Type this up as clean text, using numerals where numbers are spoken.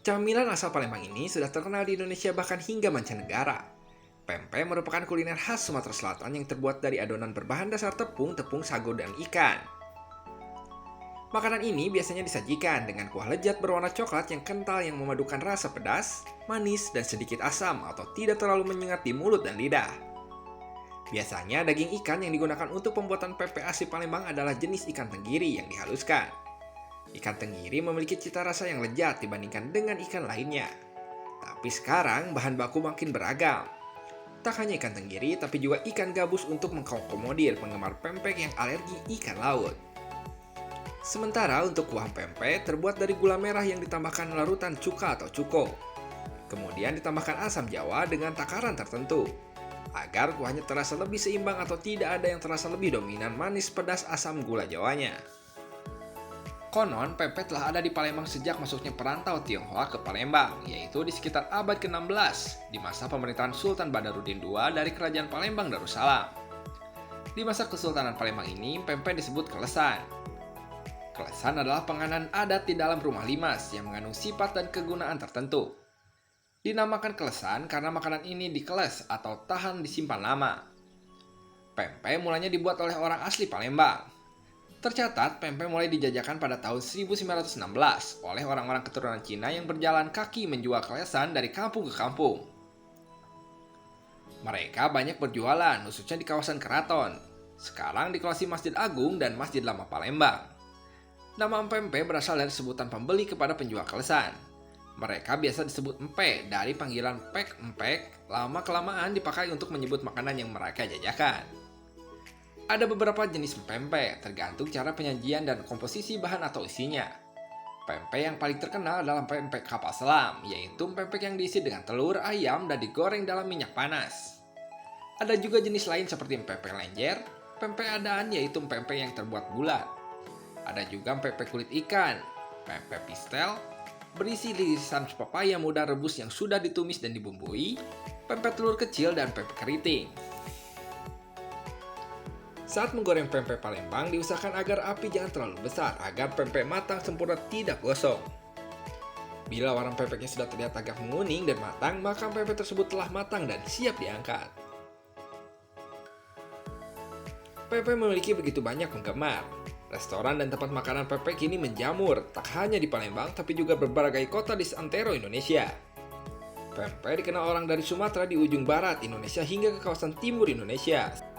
Camilan asal Palembang ini sudah terkenal di Indonesia bahkan hingga mancanegara. Pempek merupakan kuliner khas Sumatera Selatan yang terbuat dari adonan berbahan dasar tepung, sago, dan ikan. Makanan ini biasanya disajikan dengan kuah lezat berwarna coklat yang kental yang memadukan rasa pedas, manis, dan sedikit asam atau tidak terlalu menyengat di mulut dan lidah. Biasanya daging ikan yang digunakan untuk pembuatan pempek asli Palembang adalah jenis ikan tenggiri yang dihaluskan. Ikan tenggiri memiliki cita rasa yang lezat dibandingkan dengan ikan lainnya. Tapi sekarang bahan baku makin beragam. Tak hanya ikan tenggiri, tapi juga ikan gabus untuk mengakomodir penggemar pempek yang alergi ikan laut. Sementara untuk kuah pempek terbuat dari gula merah yang ditambahkan larutan cuka atau cuko. Kemudian ditambahkan asam jawa dengan takaran tertentu. Agar kuahnya terasa lebih seimbang atau tidak ada yang terasa lebih dominan manis pedas asam gula jawanya. Konon, pempek telah ada di Palembang sejak masuknya perantau Tionghoa ke Palembang, yaitu di sekitar abad ke-16, di masa pemerintahan Sultan Badarudin II dari Kerajaan Palembang Darussalam. Di masa Kesultanan Palembang ini, pempek disebut kelesan. Kelesan adalah penganan adat di dalam rumah limas yang mengandung sifat dan kegunaan tertentu. Dinamakan kelesan karena makanan ini dikeles atau tahan disimpan lama. Pempek mulanya dibuat oleh orang asli Palembang. Tercatat, pempek mulai dijajakan pada tahun 1916 oleh orang-orang keturunan Cina yang berjalan kaki menjual kelesan dari kampung ke kampung. Mereka banyak berjualan, khususnya di kawasan keraton. Sekarang dikelola Masjid Agung dan Masjid Lama Palembang. Nama pempek berasal dari sebutan pembeli kepada penjual kelesan. Mereka biasa disebut empe dari panggilan pek-empek, lama-kelamaan dipakai untuk menyebut makanan yang mereka jajakan. Ada beberapa jenis pempek, tergantung cara penyajian dan komposisi bahan atau isinya. Pempek yang paling terkenal adalah pempek kapal selam, yaitu pempek yang diisi dengan telur, ayam, dan digoreng dalam minyak panas. Ada juga jenis lain seperti pempek lenjer, pempek adaan yaitu pempek yang terbuat bulat. Ada juga pempek kulit ikan, pempek pistel, berisi irisan pepaya muda rebus yang sudah ditumis dan dibumbui, pempek telur kecil, dan pempek keriting. Saat menggoreng pempek Palembang, diusahakan agar api jangan terlalu besar agar pempek matang sempurna tidak gosong. Bila warna pempeknya sudah terlihat agak menguning dan matang, maka pempek tersebut telah matang dan siap diangkat. Pempek memiliki begitu banyak penggemar. Restoran dan tempat makanan pempek kini menjamur, tak hanya di Palembang tapi juga berbagai kota di seantero Indonesia. Pempek dikenal orang dari Sumatera di ujung barat Indonesia hingga ke kawasan timur Indonesia.